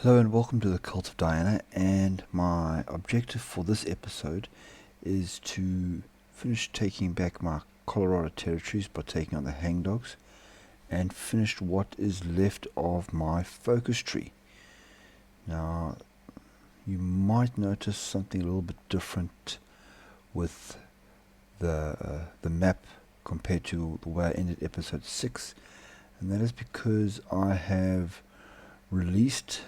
Hello and welcome to the Cult of Diana, and my objective for this episode is to finish taking back my Colorado territories by taking on the Hangdogs and finish what is left of my focus tree. Now, you might notice something a little bit different with the map compared to the way I ended episode 6, and that is because I have released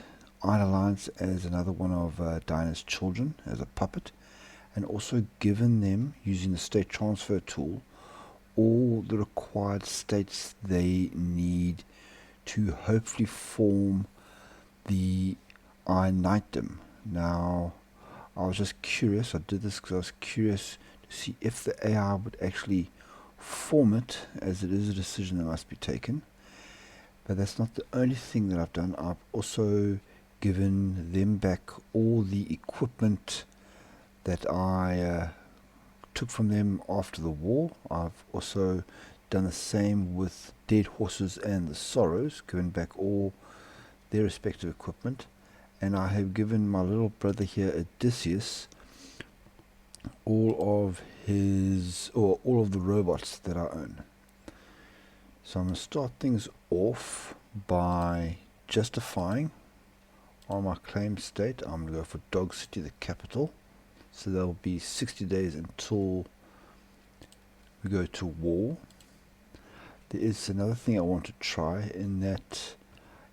Iron Alliance as another one of Diana's children, as a puppet, and also given them, using the state transfer tool, all the required states they need to hopefully form the Iron Knightdom. Now, I was just curious, I did this because I was curious to see if the AI would actually form it, as it is a decision that must be taken. But that's not the only thing that I've done. I've also given them back all the equipment that I took from them after the war. I've also done the same with Dead Horses and the Sorrows, given back all their respective equipment. And I have given my little brother here, Odysseus, all of the robots that I own. So I'm going to start things off by justifying on my claim state. I'm going to go for Dog City, the capital. So there'll be 60 days until we go to war. There is another thing I want to try, in that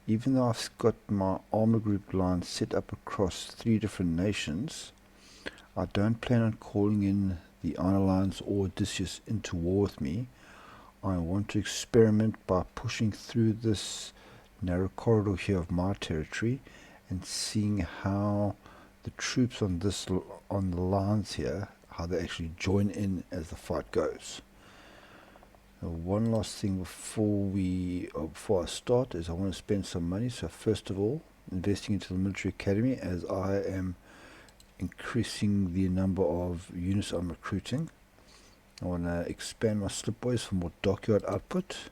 even though I've got my armor group line set up across 3 different nations, I don't plan on calling in the Iron Alliance or Odysseus into war with me. I want to experiment by pushing through this narrow corridor here of my territory and seeing how the troops on the lines here, how they actually join in as the fight goes. Now, one last thing before I start is I want to spend some money. So first of all, investing into the military academy, as I am increasing the number of units I'm recruiting. I want to expand my slipboys for more dockyard output,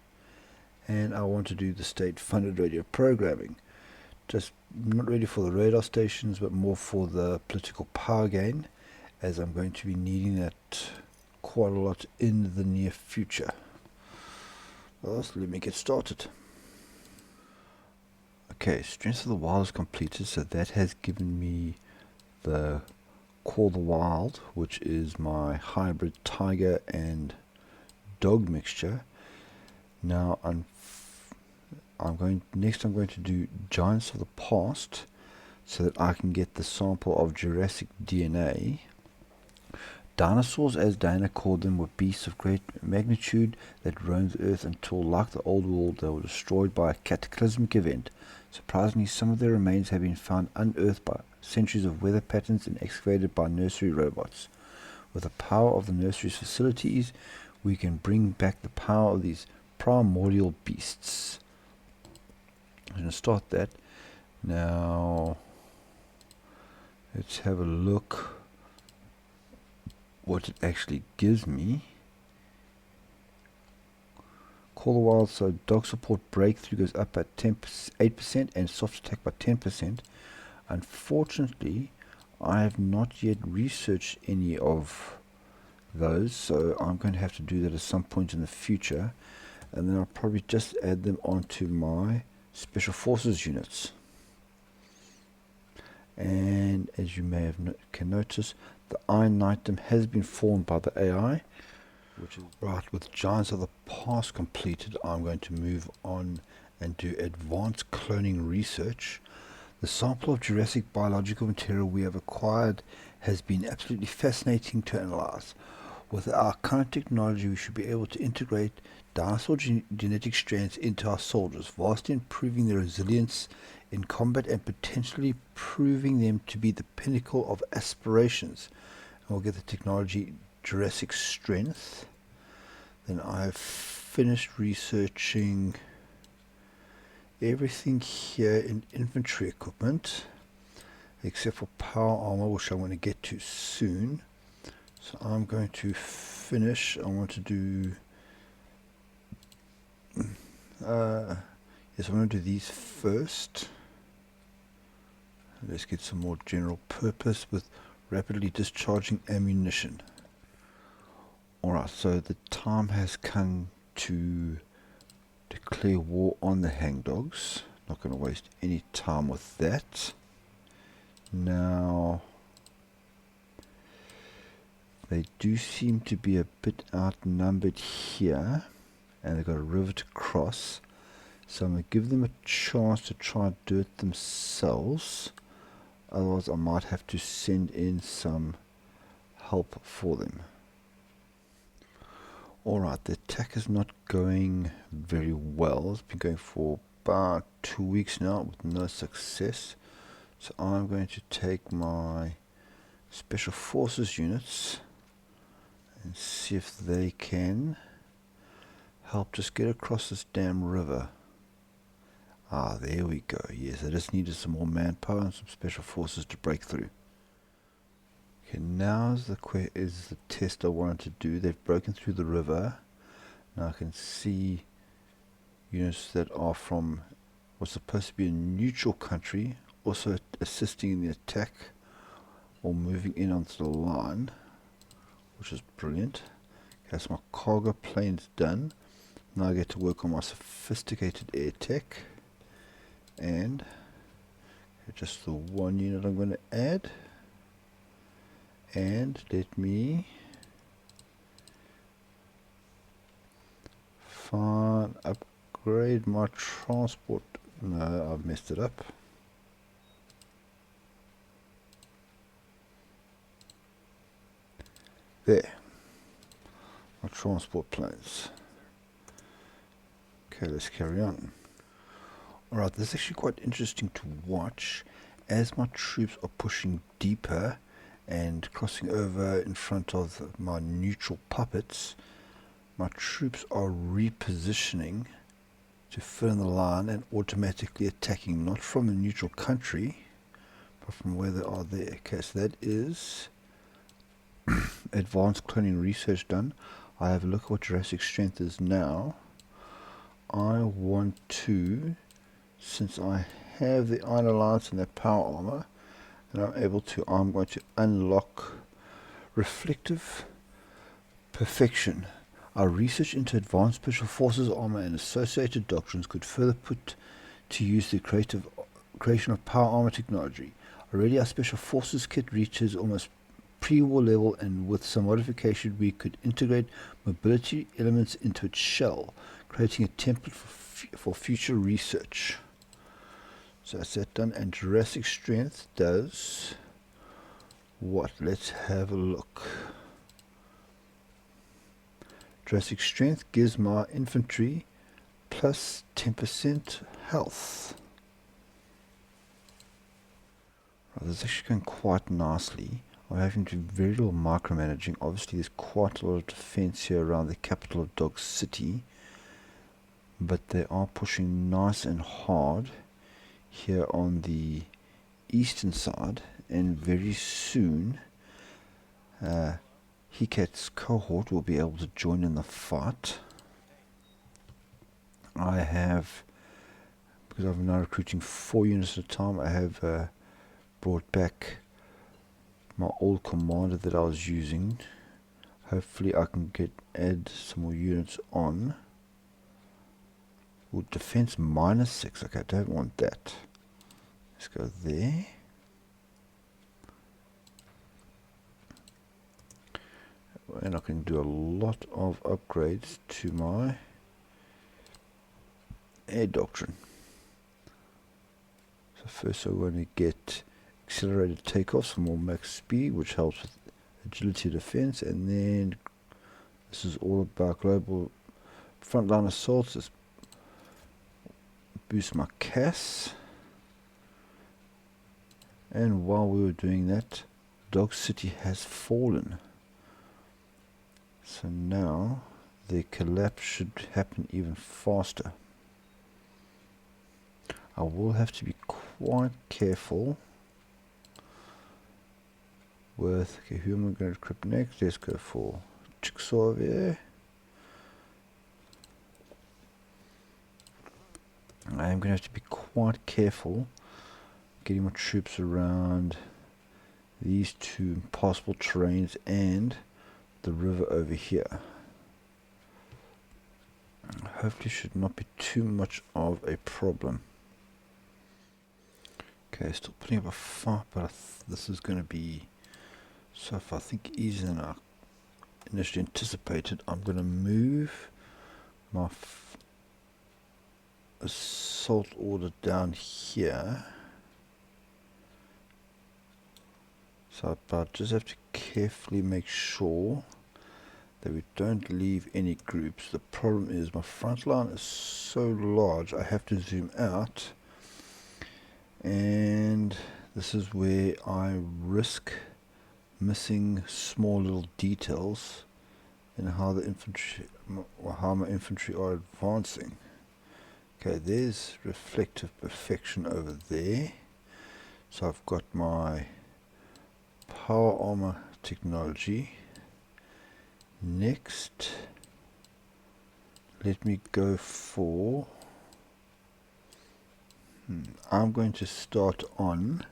and I want to do the state-funded radio programming. Just not really for the radar stations, but more for the political power gain, as I'm going to be needing that quite a lot in the near future. Well, so let me get started. Okay, Strength of the Wild is completed, so that has given me the Call the Wild, which is my hybrid tiger and dog mixture. Now I'm going to do Giants of the Past, so that I can get the sample of Jurassic DNA. Dinosaurs, as Diana called them, were beasts of great magnitude that roamed the earth until, like the old world, they were destroyed by a cataclysmic event. Surprisingly, some of their remains have been found unearthed by centuries of weather patterns and excavated by nursery robots. With the power of the nursery's facilities, we can bring back the power of these primordial beasts. I'm going to start that. Now, let's have a look what it actually gives me. Call the Wild, so dog support breakthrough goes up by 8% and soft attack by 10%. Unfortunately, I have not yet researched any of those, so I'm going to have to do that at some point in the future, and then I'll probably just add them onto my Special Forces units. And as you may have can notice, the Iron Knightdom has been formed by the AI, which is right. With Giants of the Past completed, I'm going to move on and do advanced cloning research. The sample of Jurassic biological material we have acquired has been absolutely fascinating to analyze. With our current technology, we should be able to integrate dinosaur genetic strands into our soldiers, vastly improving their resilience in combat and potentially proving them to be the pinnacle of aspirations. And we'll get the technology Jurassic Strength. Then I have finished researching everything here in infantry equipment, except for power armor, which I'm going to get to soon. So I'm going to finish. I want to do yes, I'm going to do these first. Let's get some more general purpose with rapidly discharging ammunition. Alright, so the time has come to declare war on the Hangdogs. Not going to waste any time with that. Now, they do seem to be a bit outnumbered here, and they've got a river to cross. So I'm going to give them a chance to try and do it themselves. Otherwise, I might have to send in some help for them. Alright, the attack is not going very well. It's been going for about 2 weeks now with no success. So I'm going to take my Special Forces units and see if they can help just get across this damn river. Ah, there we go. Yes, I just needed some more manpower and some Special Forces to break through. Okay, now is the test I wanted to do. They've broken through the river. Now I can see units that are from what's supposed to be a neutral country also assisting in the attack or moving in onto the line, which is brilliant. Okay, so my cargo plane's done. Now I get to work on my sophisticated air tech, and just the one unit I'm going to add. And let me upgrade my transport. No, I've messed it up. There. My transport planes. Okay, let's carry on. Alright, this is actually quite interesting to watch as my troops are pushing deeper and crossing over in front of my neutral puppets. My troops are repositioning to fill in the line and automatically attacking, not from a neutral country, but from where they are there. Okay, so that is advanced cloning research done. I have a look at what Jurassic strength is now. I want to, since I have the Iron Alliance and their power armor, and I'm going to unlock reflective perfection. Our research into advanced special forces armor and associated doctrines could further put to use the creation of power armor technology. Already our special forces kit reaches almost pre-war level, and with some modification we could integrate mobility elements into its shell, creating a template for future research. So that's that done, and Jurassic strength does what? Let's have a look. Jurassic strength gives my infantry plus 10% health. Right, this is actually going quite nicely. I'm having to do very little micromanaging. Obviously there's quite a lot of defense here around the capital of Dog City, but they are pushing nice and hard here on the eastern side, and very soon Hecat's cohort will be able to join in the fight. I have, because I'm now recruiting 4 units at a time, I have brought back my old commander that I was using. Hopefully I can add some more units on. Well, defense -6. Okay, I don't want that. Let's go there. And I can do a lot of upgrades to my air doctrine. So first I'm going to get accelerated takeoffs for more max speed, which helps with agility defense, and then this is all about global frontline assaults. Let's boost my CAS. And while we were doing that, Dog City has fallen. So now the collapse should happen even faster. I will have to be quite careful with, okay, who am I going to equip next? Let's go for Jigsaw over there. I am going to have to be quite careful getting my troops around these two impassable terrains and the river over here. Hopefully should not be too much of a problem. Okay, still putting up a fight, but this is going to be so far I think easier than I initially anticipated. I'm going to move my assault order down here. So I just have to carefully make sure that we don't leave any groups. The problem is my front line is so large I have to zoom out, and this is where I risk missing small little details in how the infantry or how my infantry are advancing. Okay, there's reflective perfection over there. So I've got my power armor technology. Next, let me go for I'm going to start on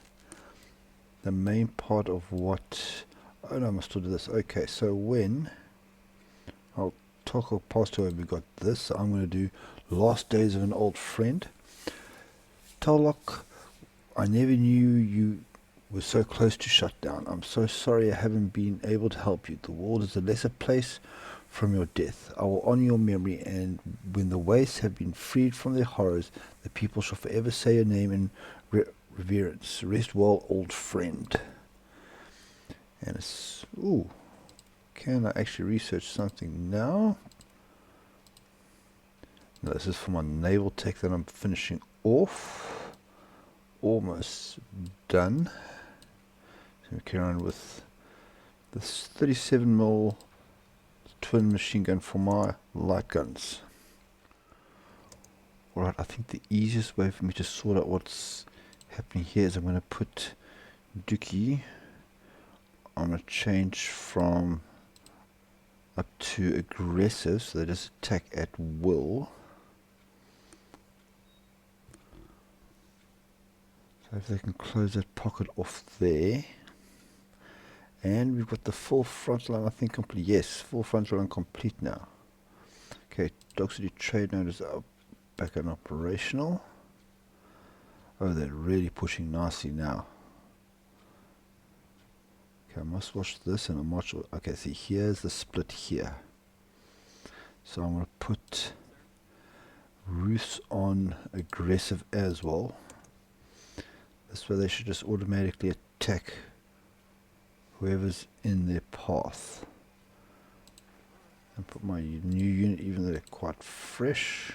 the main part of what oh no, I must still do this. Okay, so when I'll talk or past where we got this, so I'm going to do Last Days of an Old Friend. Talok, I never knew you were so close to shutdown. I'm so sorry I haven't been able to help you. The world is a lesser place from your death. I will honor your memory, and when the wastes have been freed from their horrors, the people shall forever say your name in reverence. Rest well, old friend. And it's ooh, can I actually research something now? No, this is for my naval tech that I'm finishing off. Almost done. So we carry on with this 37mm twin machine gun for my light guns. Alright, I think the easiest way for me to sort out what's happening here is I'm going to put Dookie. I'm going to change from up to aggressive, so they just attack at will. So if they can close that pocket off there. And we've got the full frontal line, I think, complete. Yes, full frontal line complete now. Okay, Dog City Trade Node is back and operational. Oh, they're really pushing nicely now. Okay, I must watch this and I'm watching. Okay, see, here's the split here. So I'm going to put Roofs on aggressive as well. This way they should just automatically attack whoever's in their path. And put my new unit, even though they're quite fresh.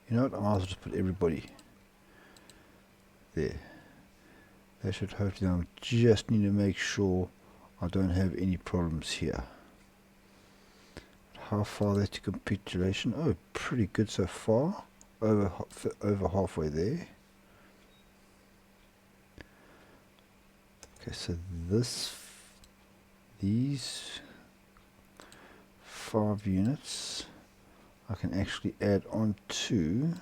You know what, I might as well just put everybody there. They should hopefully, I just need to make sure I don't have any problems here. How far are they to capitulation? Oh, pretty good so far. Over halfway there. Okay, so these 5 units I can actually add on to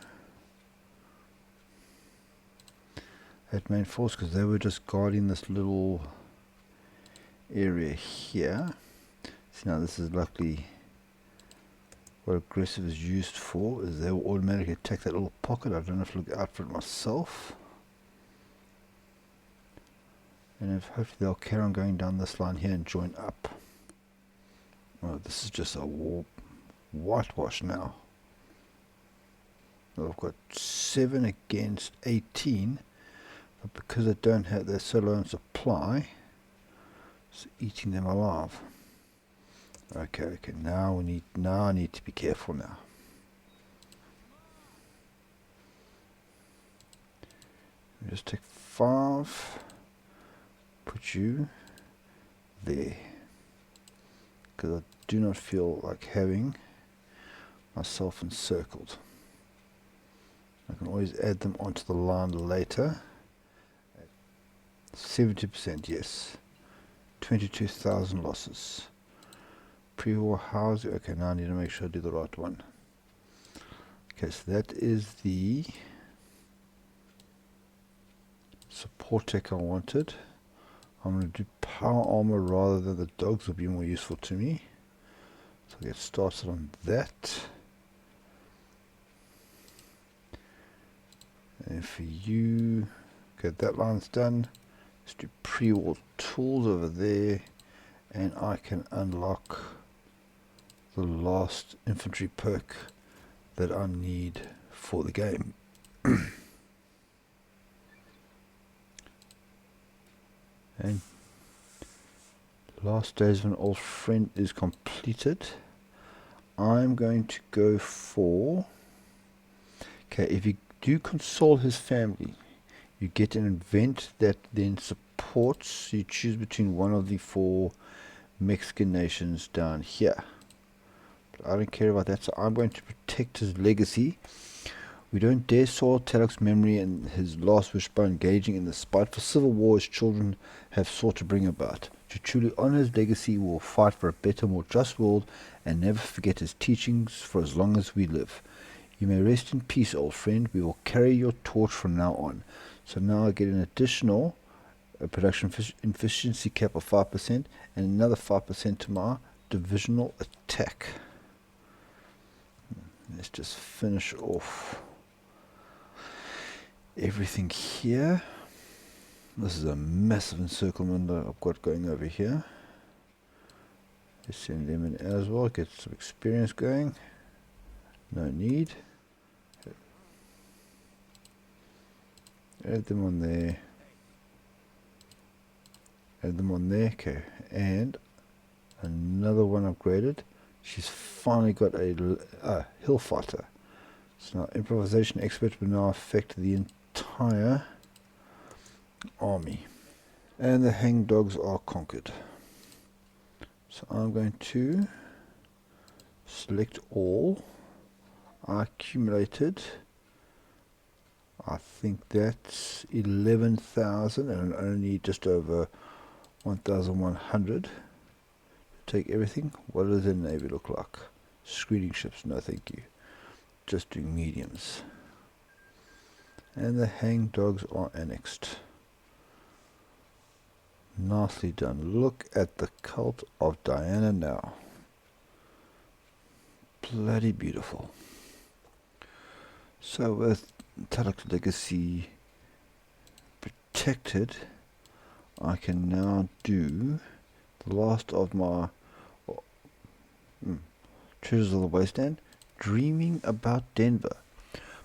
that main force, because they were just guarding this little area here. See, now this is luckily what aggressive is used for, is they will automatically attack that little pocket. I don't have to look out for it myself. And if hopefully they'll carry on going down this line here and join up. Oh, this is just a whitewash now. Well, I've got 7 against 18, but because I don't have, they're so low in supply, it's eating them alive. Okay, now I need to be careful now. Just take 5. Put you there, because I do not feel like having myself encircled. I can always add them onto the line later. 70%, yes. 22,000 losses. Pre-war housing. Okay, now I need to make sure I do the right one. Okay, so that is the support tech I wanted. I'm going to do power armor rather than the dogs will be more useful to me. So I'll get started on that. And for you, okay, that line's done. Let's do pre-war tools over there, and I can unlock the last infantry perk that I need for the game. And last days of an old friend is completed. I'm going to go for, okay, if you do console his family, you get an event that then supports, you choose between one of the 4 Mexican nations down here. But I don't care about that, so I'm going to protect his legacy. We don't dare soil Talok's memory and his last wish by engaging in the spiteful civil war his children have sought to bring about. To truly honor his legacy, we will fight for a better, more just world and never forget his teachings for as long as we live. You may rest in peace, old friend. We will carry your torch from now on. So now I get an additional production efficiency cap of 5% and another 5% to my divisional attack. Let's just finish off everything here. This is a massive encirclement that I've got going over here. Let's send them in as well, get some experience going. No need. Add them on there. Add them on there. Okay, and another one upgraded. She's finally got a hill fighter. So now improvisation expert will now affect the entire army. And the hangdogs are conquered. So I'm going to select all. I accumulated, I think that's 11,000 and only just over 1,100. Take everything. What does the navy look like? Screening ships, no thank you. Just doing mediums. And the hangdogs are annexed. Nicely done. Look at the cult of Diana now. Bloody beautiful. So with Talok's legacy protected, I can now do the last of my treasures of the wasteland, dreaming about Denver.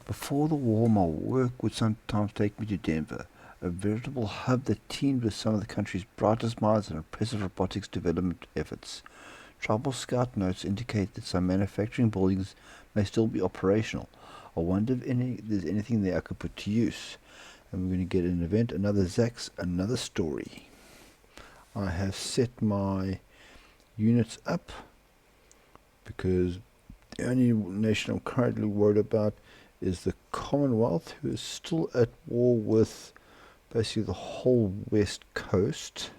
Before the war, my work would sometimes take me to Denver, a veritable hub that teemed with some of the country's brightest minds and impressive robotics development efforts. Tribal Scout notes indicate that some manufacturing buildings may still be operational. I wonder if there's anything there I could put to use. And we're going to get an event, another Zax, another story. I have set my units up because the only nation I'm currently worried about is the Commonwealth, who is still at war with basically the whole west coast.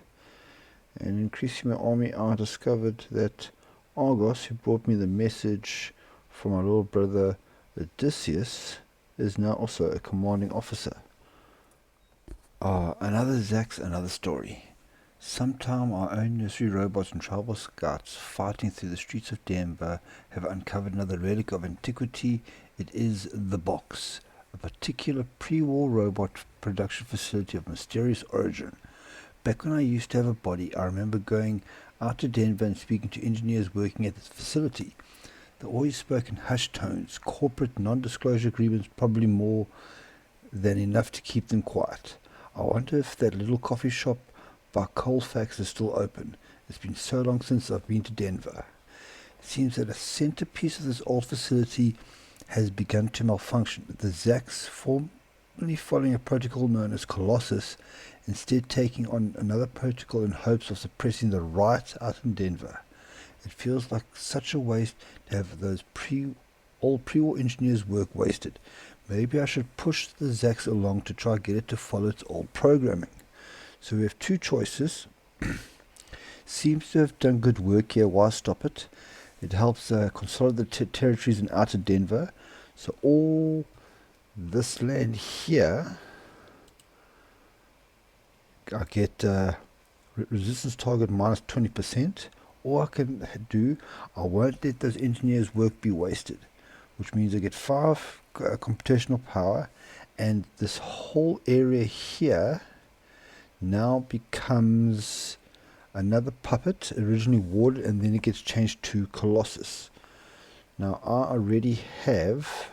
And increasing my army, I discovered that Argos, who brought me the message from my little brother Odysseus, is now also a commanding officer. Another Zax, another story. Sometime our own nursery robots and tribal scouts fighting through the streets of Denver have uncovered another relic of antiquity. It is the Box, a particular pre-war robot production facility of mysterious origin. Back when I used to have a body, I remember going out to Denver and speaking to engineers working at this facility. They always spoke in hushed tones, corporate non-disclosure agreements probably more than enough to keep them quiet. I wonder if that little coffee shop by Colfax is still open. It's been so long since I've been to Denver. It seems that a centerpiece of this old facility has begun to malfunction. The Zax, formerly following a protocol known as Colossus, instead taking on another protocol in hopes of suppressing the riots out in Denver. It feels like such a waste to have those old pre-war engineers' work wasted. Maybe I should push the Zax along to try get it to follow its old programming. So we have two choices. Seems to have done good work here. Why stop it? It helps consolidate the territories in outer Denver. So all this land here I get resistance target minus 20%. All I can do, I won't let those engineers' work be wasted, which means I get 5 computational power, and this whole area here now becomes another puppet, originally warded, and then it gets changed to Colossus. Now I already have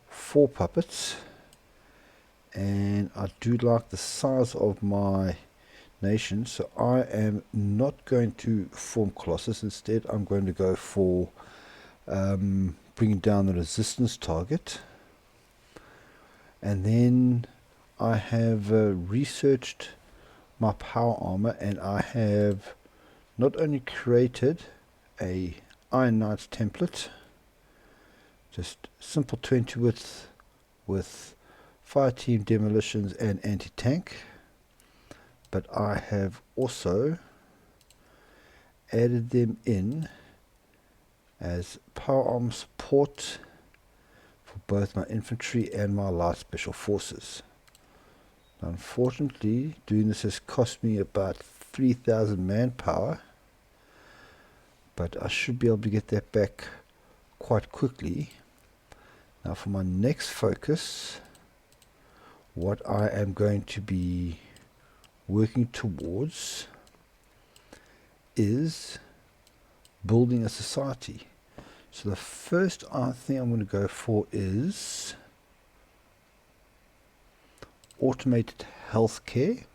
4 puppets, and I do like the size of my nation, so I am not going to form Colossus. Instead I'm going to go for bringing down the resistance target. And then I have researched my power armor, and I have not only created a Iron Knights template, just simple 20 width with fire team, demolitions and anti-tank, but I have also added them in as power armor support for both my infantry and my light special forces. Now, unfortunately, doing this has cost me about 3,000 manpower, but I should be able to get that back quite quickly. Now for my next focus, what I am going to be working towards is building a society. So the first thing I'm going to go for is automated healthcare.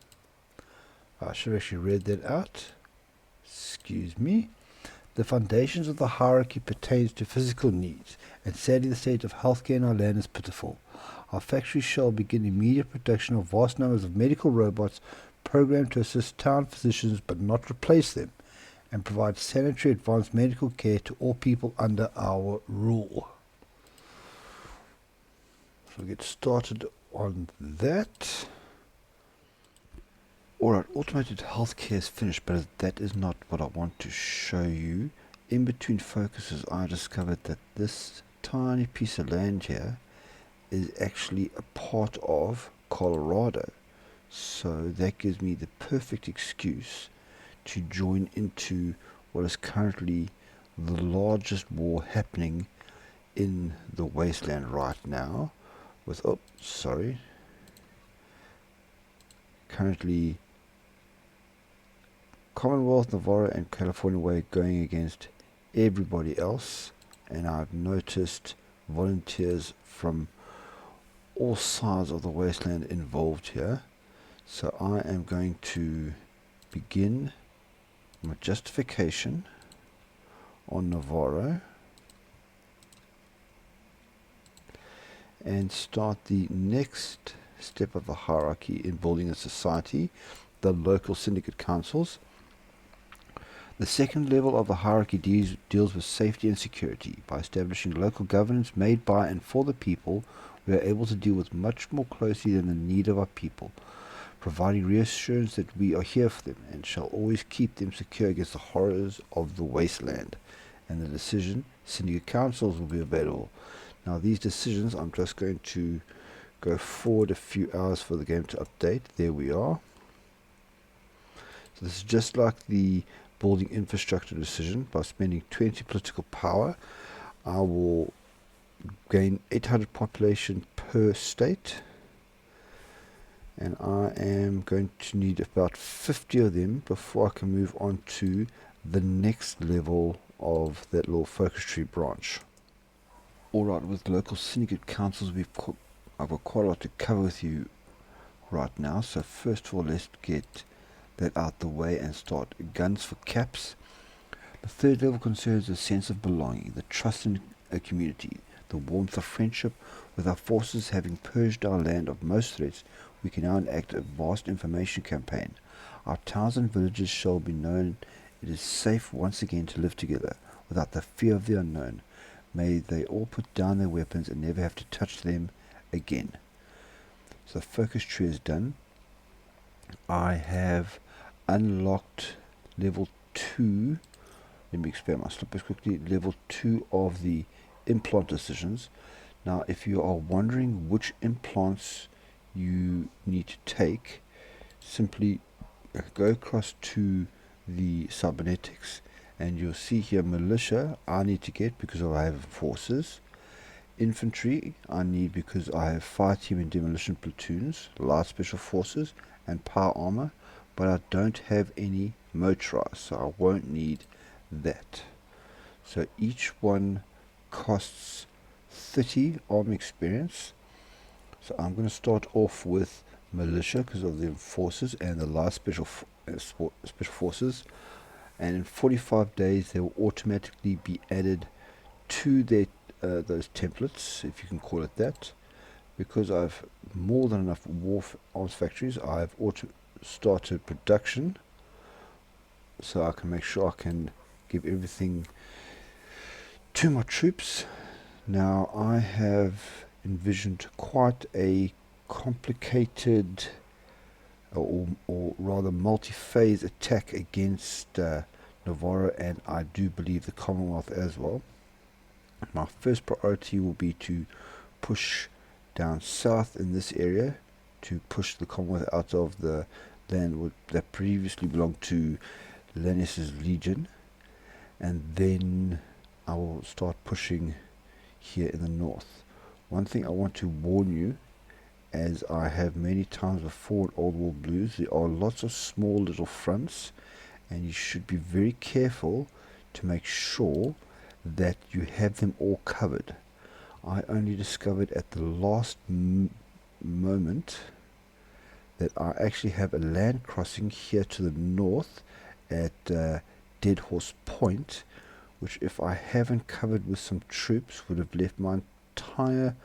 I should have actually read that out. Excuse me. The foundations of the hierarchy pertains to physical needs, and sadly the state of healthcare in our land is pitiful. Our factories shall begin immediate production of vast numbers of medical robots programmed to assist town physicians but not replace them, and provide sanitary advanced medical care to all people under our rule. So we'll get started on that. Alright, automated healthcare is finished, but that is not what I want to show you. In between focuses, I discovered that this tiny piece of land here is actually a part of Colorado. So that gives me the perfect excuse to join into what is currently the largest war happening in the wasteland right now. With, currently Commonwealth, Navajo and California way going against everybody else, and I've noticed volunteers from all sides of the wasteland involved here. So I am going to begin my justification on Navarro and start the next step of the hierarchy in building a society, the local syndicate councils. The second level of the hierarchy deals with safety and security. By establishing local governance made by and for the people, we are able to deal with much more closely than the need of our people, providing reassurance that we are here for them and shall always keep them secure against the horrors of the wasteland. And the decision, syndicate councils will be available. Now these decisions, I'm just going to go forward a few hours for the game to update. There we are. So this is just like the building infrastructure decision. By spending 20 political power, I will gain 800 population per state, and I am going to need about 50 of them before I can move on to the next level of that little focus tree branch. Alright, with local syndicate councils, I've got quite a lot to cover with you right now. So first of all, let's get that out the way and start guns for caps. The third level concerns a sense of belonging, the trust in a community, the warmth of friendship. With our forces having purged our land of most threats, we can now enact a vast information campaign. Our towns and villages shall be known. It is safe once again to live together without the fear of the unknown. May they all put down their weapons and never have to touch them again. So the focus tree is done. I have unlocked level 2. Let me expand my slippers quickly. Level 2 of the implant decisions. Now if you are wondering which implants you need to take, simply go across to the cybernetics, and you'll see here militia I need to get because I have forces. Infantry I need because I have fire team and demolition platoons, light special forces, and power armor, but I don't have any motorized, so I won't need that. So each one costs 30 army experience. So I'm going to start off with militia because of the forces and the light special forces, and in 45 days they will automatically be added to their those templates, if you can call it that. Because I've more than enough war arms factories, I've started production, so I can make sure I can give everything to my troops. Now I have envisioned quite a complicated or rather multi-phase attack against Navajo, and I do believe the Commonwealth as well. My first priority will be to push down south in this area to push the Commonwealth out of the land that previously belonged to Lannis's Legion, and then I will start pushing here in the north. One thing I want to warn you, as I have many times before in Old War Blues, there are lots of small little fronts, and you should be very careful to make sure that you have them all covered. I only discovered at the last moment that I actually have a land crossing here to the north at Dead Horse Point, which if I haven't covered with some troops would have left my entire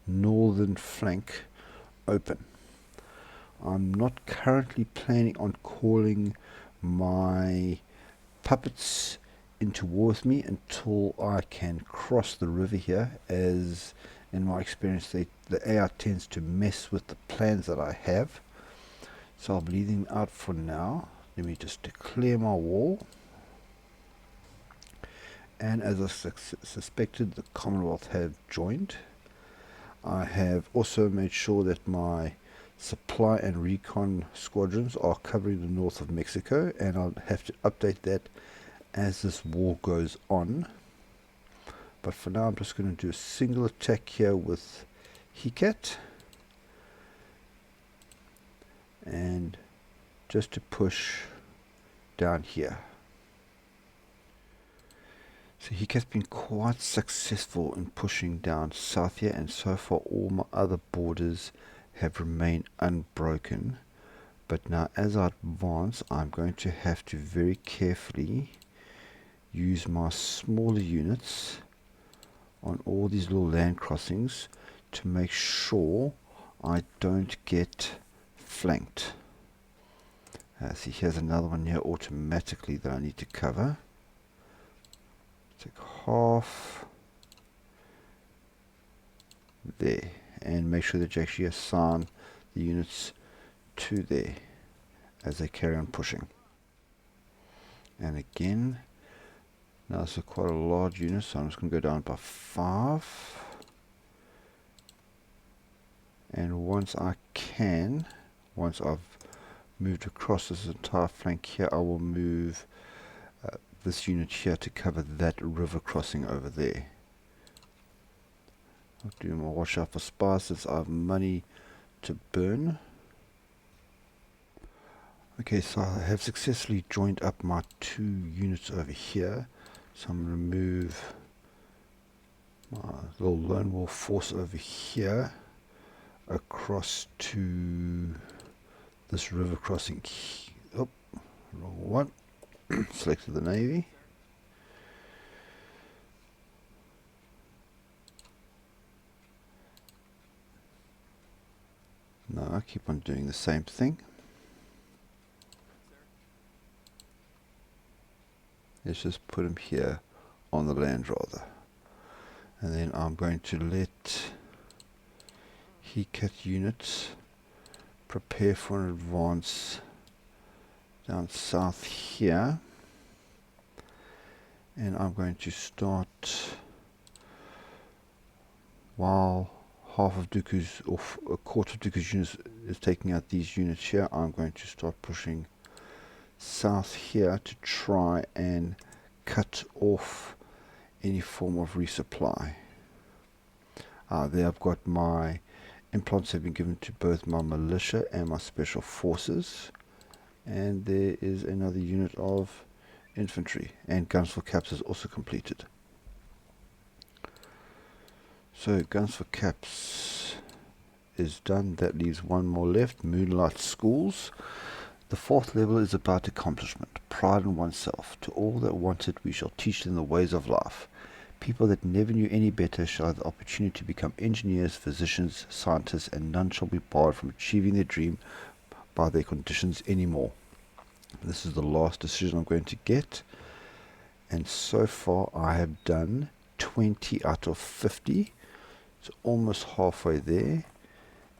northern flank open. I'm not currently planning on calling my puppets into war with me until I can cross the river here, as in my experience the AI tends to mess with the plans that I have. So I'll be leaving them out for now. Let me just declare my war. And as I suspected, the Commonwealth have joined. I have also made sure that my supply and recon squadrons are covering the north of Mexico, and I'll have to update that as this war goes on. But for now I'm just going to do a single attack here with Hecat, and just to push down here. So Hecat's been quite successful in pushing down south here, and so far all my other borders have remained unbroken. But now as I advance, I'm going to have to very carefully use my smaller units on all these little land crossings to make sure I don't get flanked. See, here's another one here automatically that I need to cover. Take half there, and make sure that you actually assign the units to there as they carry on pushing. And again, now this is quite a large unit, so I'm just going to go down by 5. And once I've moved across this entire flank here, I will move this unit here to cover that river crossing over there. I'll do my watch out for spies since I have money to burn. Okay, so I have successfully joined up my 2 units over here. So I'm going to move my little lone wolf force over here across to this river crossing. Oh, wrong one. Selected the Navy. No, I keep on doing the same thing. Let's just put him here on the land rather. And then I'm going to let Hecat units prepare for an advance down south here. And I'm going to start, while half of Dooku's, or a quarter of Dooku's units is taking out these units here, I'm going to start pushing south here to try and cut off any form of resupply. There I've got my implants have been given to both my militia and my special forces, and there is another unit of infantry, and guns for caps is also completed. So guns for caps is done. That leaves one more left, Moonlight Schools. The fourth level is about accomplishment, pride in oneself. To all that want it, we shall teach them the ways of life. People that never knew any better shall have the opportunity to become engineers, physicians, scientists, and none shall be barred from achieving their dream by their conditions anymore. This is the last decision I'm going to get, and so far I have done 20 out of 50. It's almost halfway there,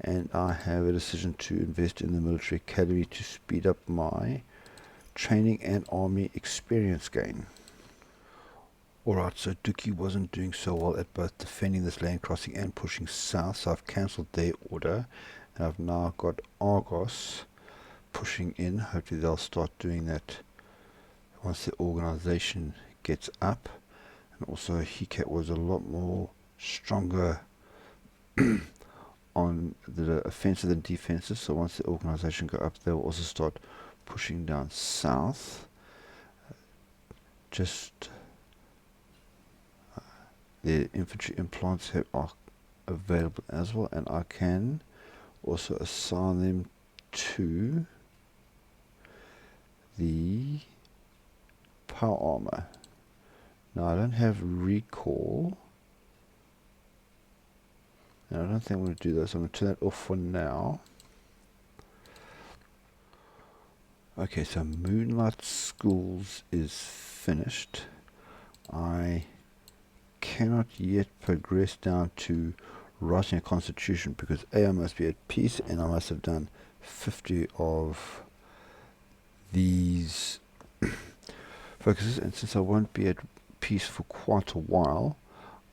and I have a decision to invest in the military academy to speed up my training and army experience gain. Alright, so Dookie wasn't doing so well at both defending this land crossing and pushing south, so I've cancelled their order, and I've now got Argos pushing in. Hopefully they'll start doing that once the organization gets up. And also Hecat was a lot more stronger on the offensive than defensive, so once the organization go up, they'll also start pushing down south. The infantry implants are available as well, and I can also assign them to the power armor. Now I don't have recall, and I don't think I'm going to do this. I'm going to turn that off for now. Okay, so Moonlight Schools is finished. I cannot yet progress down to writing a constitution because I must be at peace, and I must have done 50 of these focuses, and since I won't be at peace for quite a while,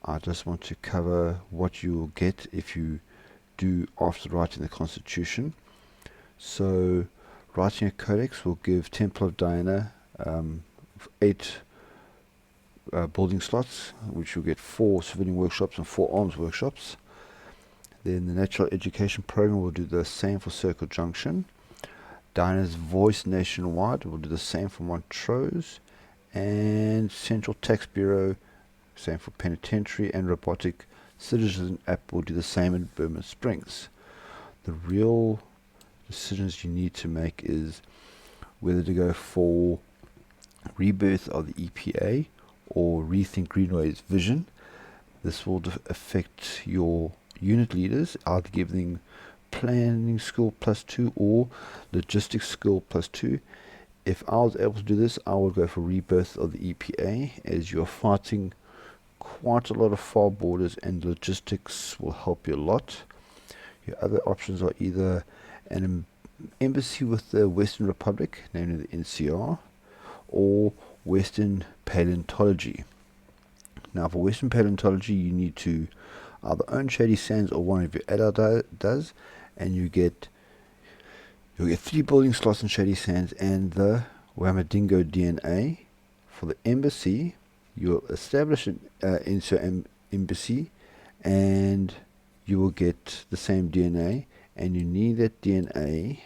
I just want to cover what you will get if you do after writing the constitution. So writing a codex will give Temple of Diana 8 building slots, which will get 4 civilian workshops and 4 arms workshops. Then the natural education program will do the same for Circle Junction. Diana's Voice Nationwide will do the same for Montrose, and Central Tax Bureau, same for Penitentiary, and Robotic Citizen App will do the same in Burma Springs. The real decisions you need to make is whether to go for rebirth of the EPA or rethink Greenway's vision. This will affect your unit leaders, either giving planning skill +2 or logistics skill +2. If I was able to do this, I would go for rebirth of the EPA, as you're fighting quite a lot of far borders and logistics will help you a lot. Your other options are either an embassy with the Western Republic, namely the NCR, or Western Paleontology. Now for Western Paleontology, you need to either own Shady Sands or one of your allies does, and you'll get 3 building slots in Shady Sands and the Wamadingo DNA. For the embassy, you'll establish an embassy, and you will get the same DNA, and you need that DNA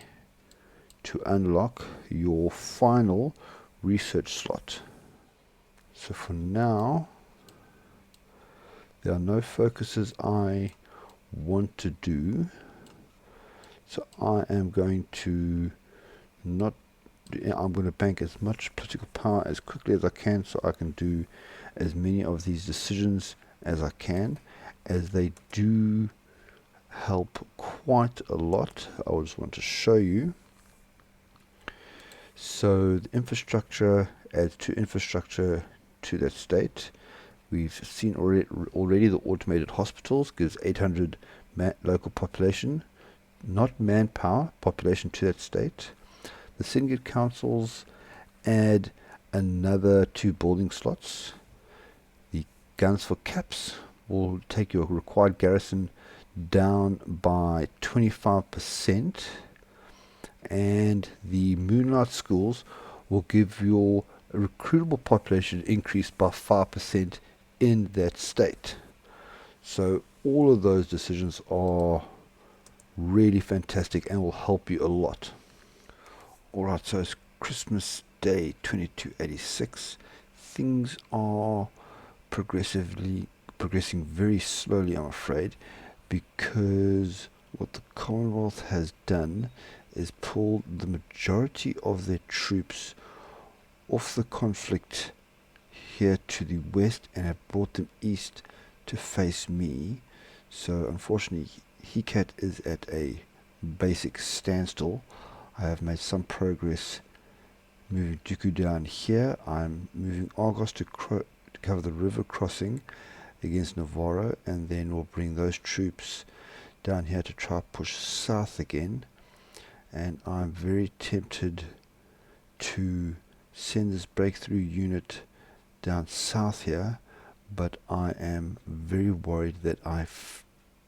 to unlock your final research slot. So for now, there are no focuses I want to do, so I am going to I'm going to bank as much political power as quickly as I can, so I can do as many of these decisions as I can, as they do help quite a lot. I just want to show you. So the infrastructure adds 2 infrastructure to that state. We've seen already the automated hospitals gives 800 local population, not manpower, population to that state. The syndicate councils add another 2 building slots. The guns for caps will take your required garrison down by 25%, and the Moonlight schools will give your recruitable population increase by 5% in that state. So all of those decisions are really fantastic and will help you a lot. Alright, so it's Christmas Day 2286. Things are progressing very slowly, I'm afraid, because what the Commonwealth has done is pulled the majority of their troops off the conflict here to the west and have brought them east to face me. So unfortunately HECAT is at a basic standstill. I have made some progress moving Dooku down here. I'm moving Argos to cover the river crossing against Navarro, and then we'll bring those troops down here to try push south again. And I'm very tempted to send this breakthrough unit down south here, but I am very worried that I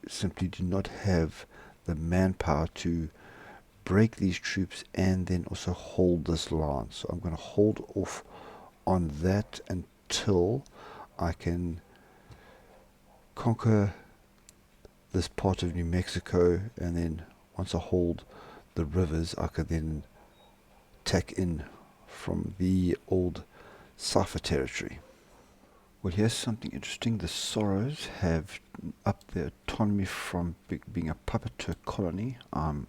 simply do not have the manpower to break these troops and then also hold this line. So I'm going to hold off on that until I can conquer this part of New Mexico, and then once I hold the rivers I can then tack in from the old Cipher territory. Well, here's something interesting. The Sorrows have upped their autonomy from being a puppet to a colony. I'm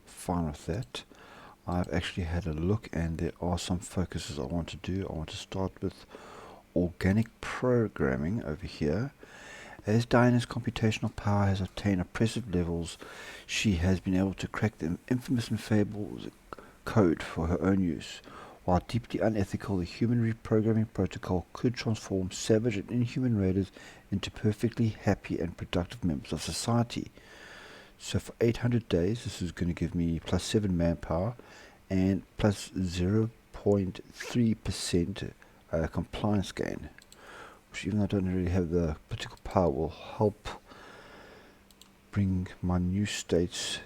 fine with that. I've actually had a look and there are some focuses I want to do. I want to start with organic programming over here. As Diana's computational power has attained oppressive levels, she has been able to crack the infamous and fabled code for her own use. While deeply unethical, the human reprogramming protocol could transform savage and inhuman raiders into perfectly happy and productive members of society. So for 800 days, this is going to give me plus 7 manpower and plus 0.3% compliance gain, which, even though I don't really have the political power, will help bring my new states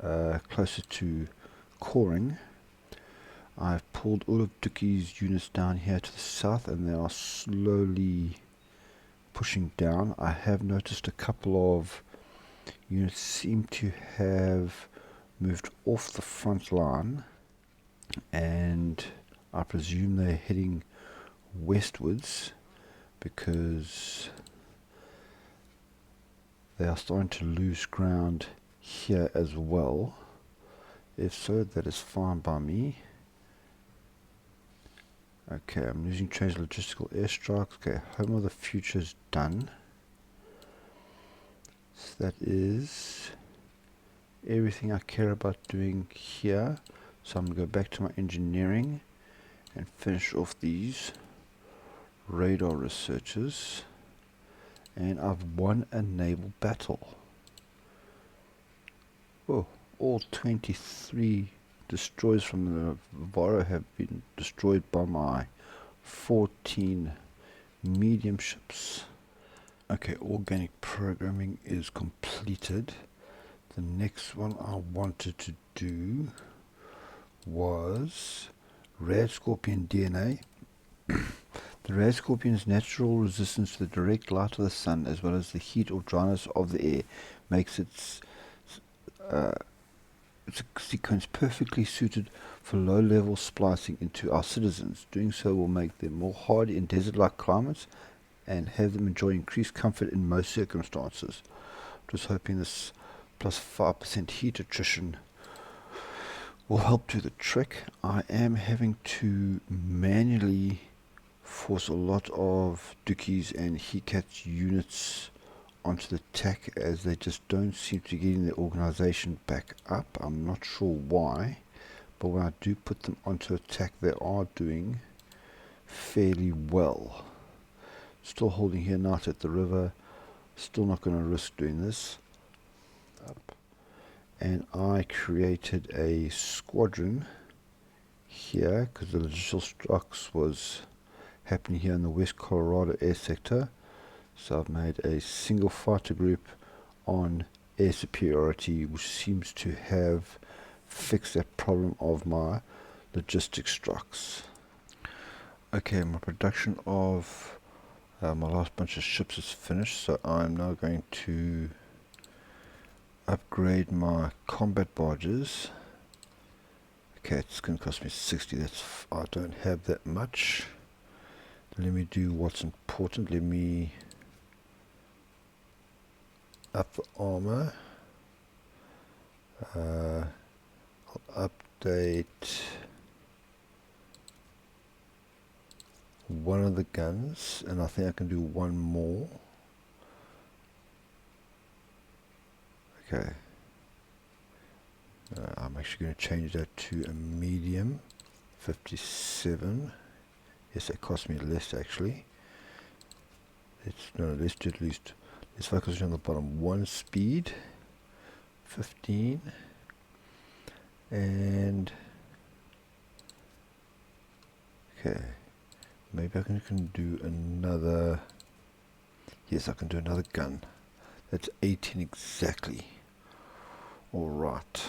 closer to coring. I've pulled all of Dookie's units down here to the south, and they are slowly pushing down. I have noticed a couple of units seem to have moved off the front line, and I presume they're heading westwards because they are starting to lose ground here as well. If so, that is fine by me. Okay, I'm losing change logistical airstrikes. Okay, Home of the Future is done. So that is everything I care about doing here. So I'm going to go back to my engineering and finish off these radar researches. And I've won a naval battle. Oh, all 23 destroyers from the Navajo have been destroyed by my 14 medium ships. Okay, organic programming is completed. The next one I wanted to do was Rad Scorpion DNA. The Rad Scorpion's natural resistance to the direct light of the sun, as well as the heat or dryness of the air, makes its sequence perfectly suited for low-level splicing into our citizens. Doing so will make them more hardy in desert-like climates and have them enjoy increased comfort in most circumstances. Just hoping this plus 5% heat attrition will help do the trick. I am having to manually force a lot of Dookie's and HECAT's units onto the attack, as they just don't seem to get in their organization back up. I'm not sure why, but when I do put them onto attack, they are doing fairly well. Still holding here now at the river, still not going to risk doing this. And I created a squadron here because the logistical strikes was happening here in the West Colorado air sector. So I've made a single fighter group on air superiority, which seems to have fixed that problem of my logistics trucks. Okay, my production of my last bunch of ships is finished, so I'm now going to upgrade my combat barges. Okay, it's going to cost me 60. I don't have that much. Let me do what's important. Let me up the armor. I'll update one of the guns, and I think I can do one more. Okay. I'm actually going to change that to a medium. 57. Yes, it cost me less actually. Let's do at least. Let's focus on the bottom. 1 speed. 15. And okay. Maybe I can do another. Yes, I can do another gun. That's 18 exactly. Alright.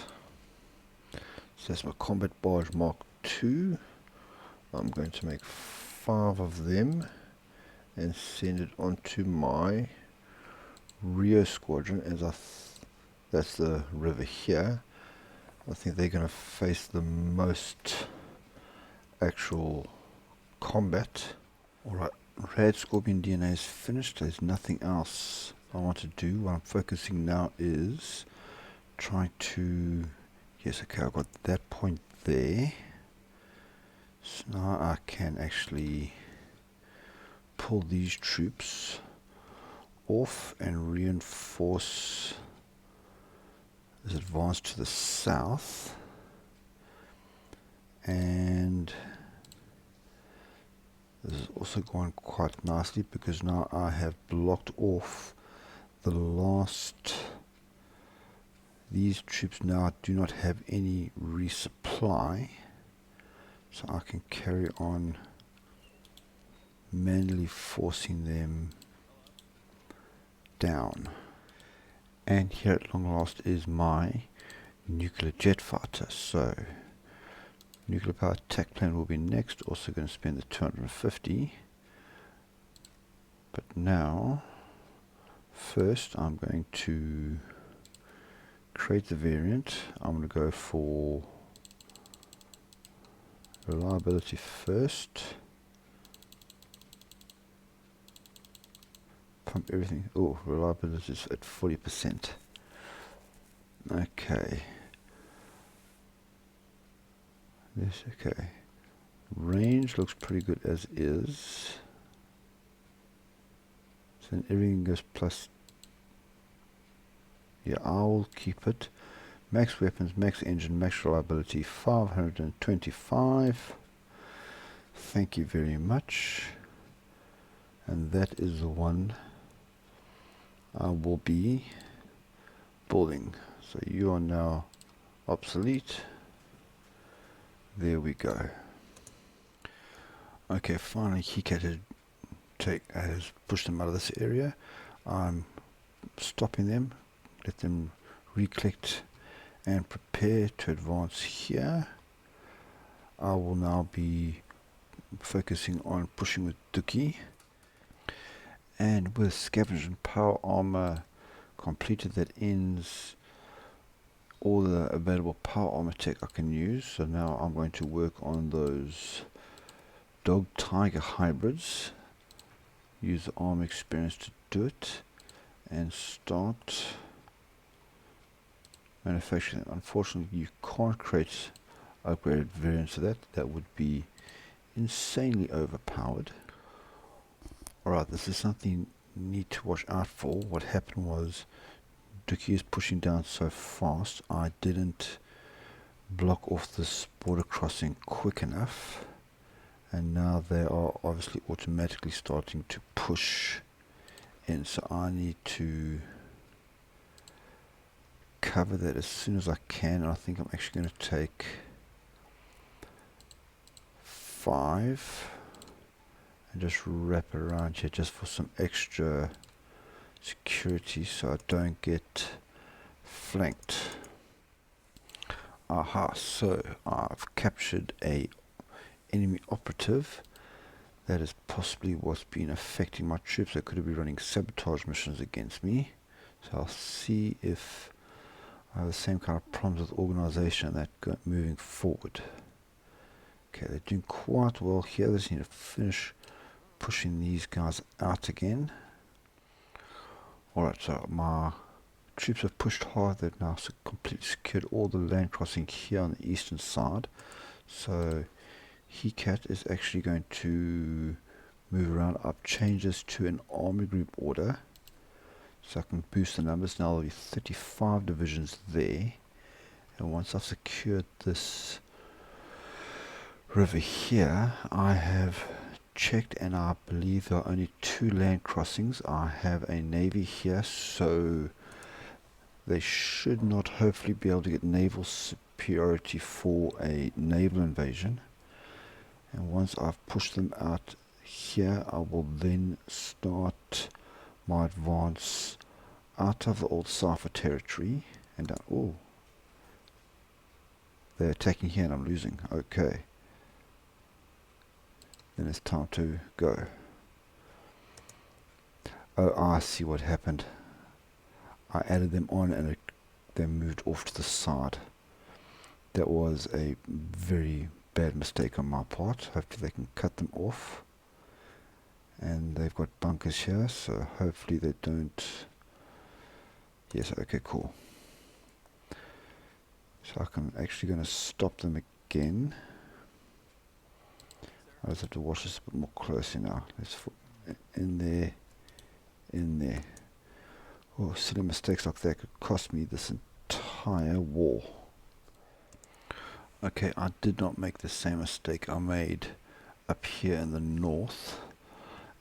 So that's my combat barge Mark II. I'm going to make 5 of them and send it onto my Rio squadron, as that's the river here. I think they're going to face the most actual combat. Alright, Rad Scorpion DNA is finished. There's nothing else I want to do. What I'm focusing now is trying to... Yes, okay, I've got that point there. So now I can actually pull these troops off and reinforce this advance to the south. And this is also going quite nicely because now I have blocked off the last. These troops now do not have any resupply, so I can carry on manually forcing them down. And here at long last is my nuclear jet fighter. So nuclear power attack plane will be next. Also going to spend the 250. But now, first I'm going to create the variant. I'm going to go for reliability first. Pump everything. Oh, reliability is at 40%. Okay. This, okay. Range looks pretty good as is. So then everything goes plus. Yeah, I'll keep it. Max weapons, max engine, max reliability, 525. Thank you very much. And that is the one I will be building. So you are now obsolete. There we go. Okay, finally Keycat has pushed them out of this area. I'm stopping them. Let them recollect and prepare to advance here. I will now be focusing on pushing with Dookie. And with Scavenger and Power Armor completed, that ends all the available Power Armor tech I can use. So now I'm going to work on those Dog Tiger hybrids. Use the armor experience to do it. And start manufacturing. Unfortunately, you can't create upgraded variants of that. That would be insanely overpowered. Alright, this is something you need to watch out for. What happened was Dookie is pushing down so fast, I didn't block off this border crossing quick enough, and now they are obviously automatically starting to push in, so I need to cover that as soon as I can. And I think I'm actually going to take 5 and just wrap it around here just for some extra security so I don't get flanked. Aha, so I've captured a enemy operative. That is possibly what's been affecting my troops. They could have been running sabotage missions against me. So I'll see if I have the same kind of problems with organization that moving forward. Okay, they're doing quite well here. They just need to finish pushing these guys out again. Alright, so my troops have pushed hard. They've now completely secured all the land crossing here on the eastern side. So HECAT is actually going to move around. I've changed this to an army group order so I can boost the numbers. Now there'll be 35 divisions there, and once I've secured this river here, I have checked and I believe there are only 2 land crossings. I have a navy here, so they should not hopefully be able to get naval superiority for a naval invasion. And once I've pushed them out here, I will then start my advance out of the old Cipher territory and down. Oh, they're attacking here and I'm losing. Okay, then it's time to go. Oh, I see what happened. I added them on and they moved off to the side. That was a very bad mistake on my part. Hopefully they can cut them off. And they've got bunkers here, so hopefully they don't. Yes, okay, cool. So I'm actually going to stop them again. I just have to watch this a bit more closely now. Let's in there, in there. Oh, silly mistakes like that could cost me this entire war. Okay, I did not make the same mistake I made up here in the north.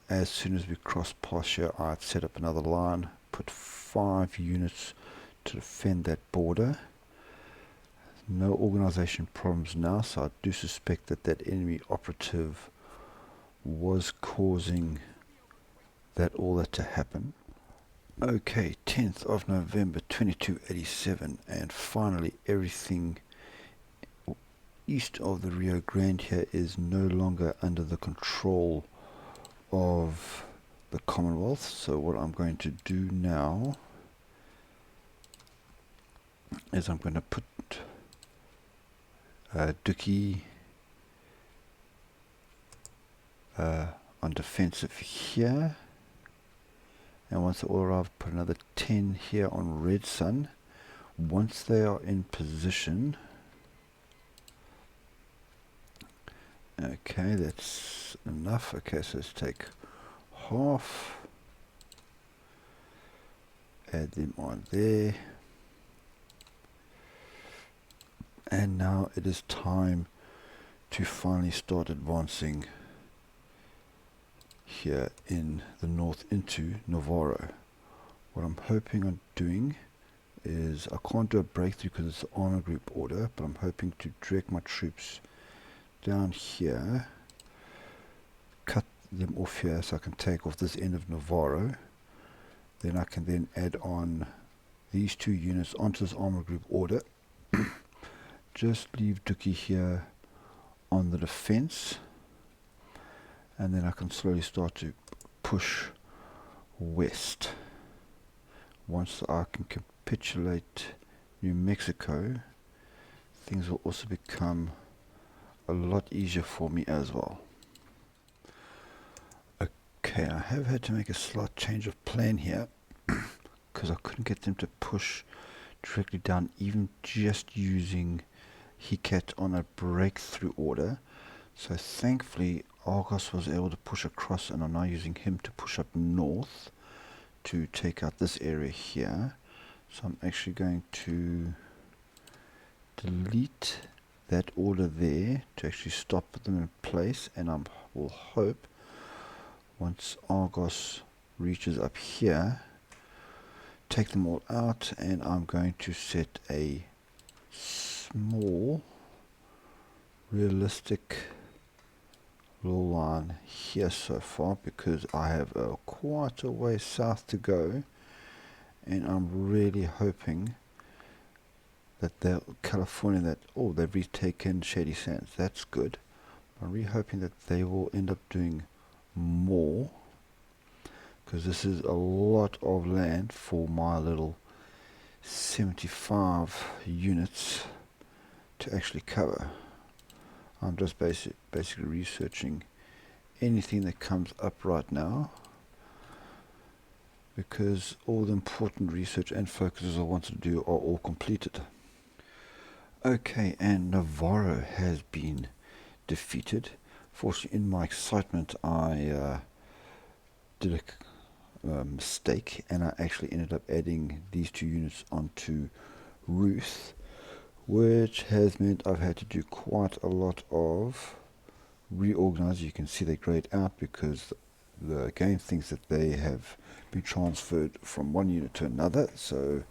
As soon as we crossed past here, I had set up another line, put 5 units to defend that border. No organization problems now, so I do suspect that that enemy operative was causing all that to happen. Okay, 10th of November 2287, and finally everything east of the Rio Grande here is no longer under the control of the Commonwealth. So what I'm going to do now is I'm going to put Dookie on defensive here, and once they all arrive, put another 10 here on Red Sun. Once they are in position, okay, that's enough. Okay, so let's take half, add them on there, and now it is time to finally start advancing here in the north into Navarro. What I'm hoping on doing is, I can't do a breakthrough because it's an armor group order, but I'm hoping to direct my troops down here, cut them off here so I can take off this end of Navarro. Then I can then add on these 2 units onto this armor group order. Just leave Dookie here on the defense, and then I can slowly start to push west. Once I can capitulate New Mexico, things will also become a lot easier for me as well. Okay, I have had to make a slight change of plan here because I couldn't get them to push directly down, even just using HECAT on a breakthrough order. So thankfully Argos was able to push across, and I'm now using him to push up north to take out this area here. So I'm actually going to delete that order there to actually stop them in place, and I will hope once Argos reaches up here, take them all out, and I'm going to set a small realistic little line here so far, because I have quite a way south to go, and I'm really hoping that California, they've retaken Shady Sands. That's good. I'm really hoping that they will end up doing more, because this is a lot of land for my little 75 units to actually cover. I'm just basically researching anything that comes up right now, because all the important research and focuses I wanted to do are all completed. Okay, and Navarro has been defeated. Fortunately, in my excitement, I did a mistake, and I actually ended up adding these 2 units onto Ruth, which has meant I've had to do quite a lot of reorganize. You can see they grayed out because the game thinks that they have been transferred from one unit to another, so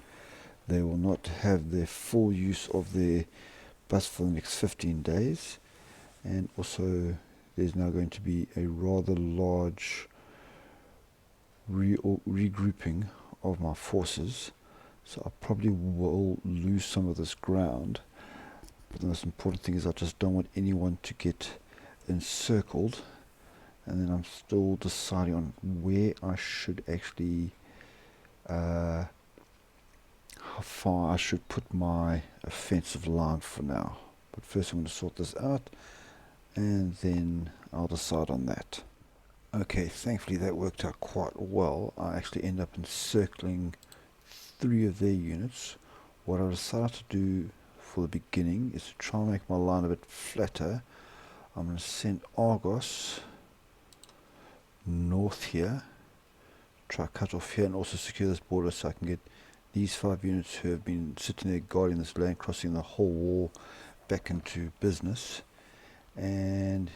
they will not have their full use of their bus for the next 15 days. And also there's now going to be a rather large regrouping of my forces, so I probably will lose some of this ground, but the most important thing is I just don't want anyone to get encircled. And then I'm still deciding on where I should actually how far I should put my offensive line for now. But first I'm going to sort this out, and then I'll decide on that. Okay, thankfully that worked out quite well. I actually end up encircling 3 of their units. What I decided to do for the beginning is to try and make my line a bit flatter. I'm going to send Argos north here, try cut off here, and also secure this border so I can get these 5 units who have been sitting there guarding this land crossing the whole wall back into business. And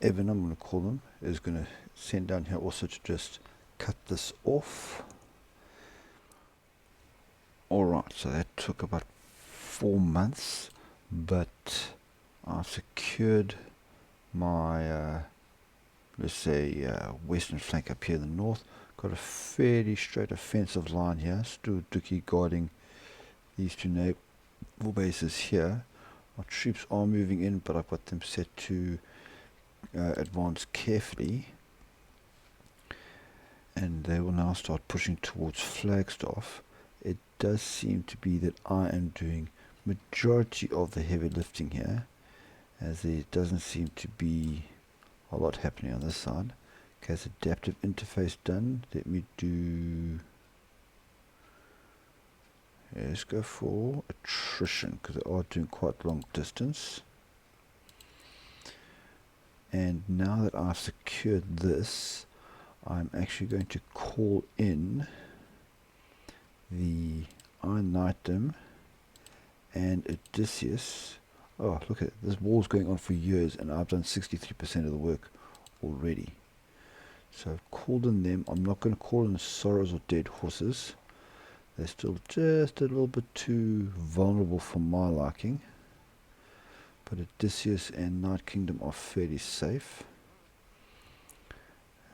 Evan, I'm going to call them, is going to send down here also to just cut this off. Alright, so that took about 4 months, but I've secured my let's say western flank up here in the north. Got a fairly straight offensive line here. Still Dookie guarding these 2 naval bases here. Our troops are moving in, but I've got them set to advance carefully, and they will now start pushing towards Flagstaff. It does seem to be that I am doing majority of the heavy lifting here, as there doesn't seem to be a lot happening on this side. Okay, it's adaptive interface done. Let me do, let's go for attrition, because they are doing quite long distance. And now that I've secured this, I'm actually going to call in the Iron Knightum and Odysseus. Oh, look at it. This war's going on for years, and I've done 63% of the work already. So I've called in them. I'm not going to call in the Sorrows or Dead Horses. They're still just a little bit too vulnerable for my liking. But Odysseus and Night Kingdom are fairly safe.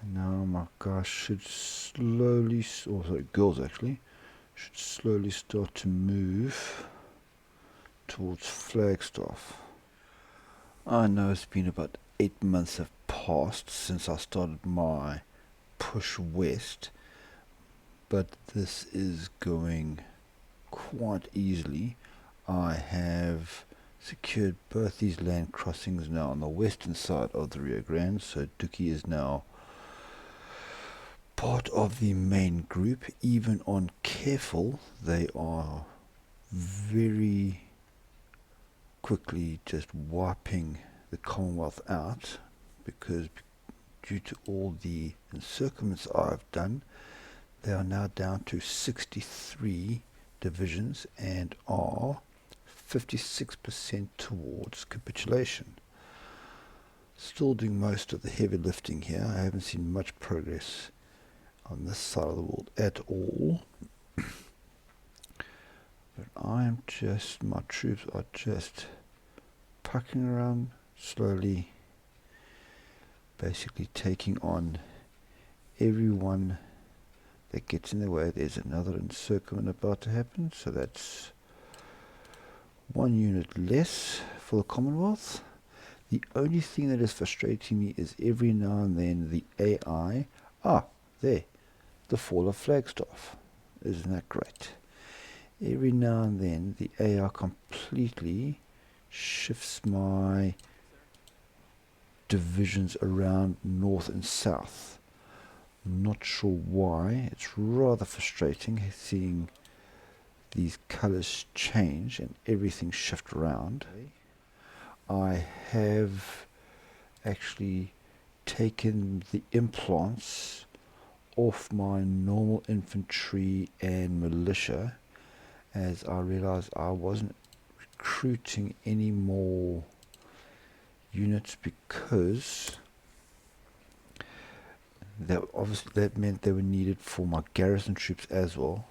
And now my guys should slowly, or sorry, girls actually, should slowly start to move towards Flagstaff. I know it's been about 8 months have passed since I started my push west, but this is going quite easily. I have secured both these land crossings now on the western side of the Rio Grande, so Dookie is now part of the main group. Even on Careful, they are very quickly just wiping the Commonwealth out, because due to all the encirclements I've done, they are now down to 63 divisions and are 56% towards capitulation. Still doing most of the heavy lifting here. I haven't seen much progress on this side of the world at all. But my troops are just pucking around slowly basically taking on everyone that gets in the way. There's another encirclement about to happen, so that's one unit less for the Commonwealth. The only thing that is frustrating me is every now and then the AI, there, the fall of Flagstaff. Isn't that great? Every now and then the AI completely shifts my divisions around north and south. Not sure why. It's rather frustrating seeing these colors change and everything shift around. I have actually taken the implants off my normal infantry and militia, as I realized I wasn't recruiting any more units, because that meant they were needed for my garrison troops as well.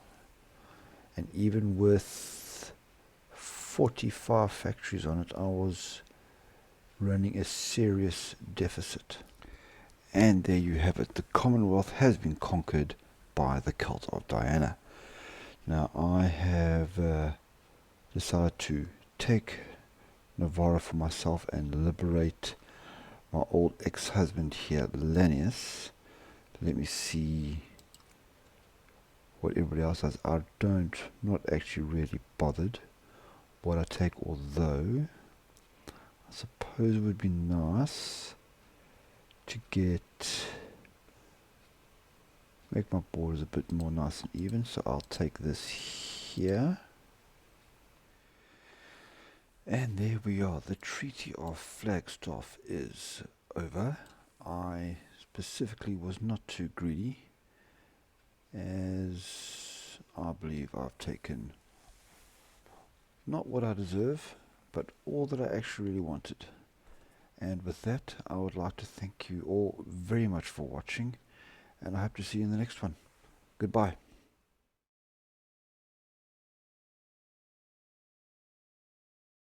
And even with 45 factories on it, I was running a serious deficit. And there you have it. The Commonwealth has been conquered by the Cult of Diana. Now I have decided to take Navajo for myself and liberate my old ex-husband here, Lanius. Let me see what everybody else has. Not actually really bothered what I take, although I suppose it would be nice to make my borders a bit more nice and even, so I'll take this here. And there we are. The Treaty of Flagstaff is over. I specifically was not too greedy, as I believe I've taken not what I deserve, but all that I actually really wanted. And with that, I would like to thank you all very much for watching, and I hope to see you in the next one. Goodbye.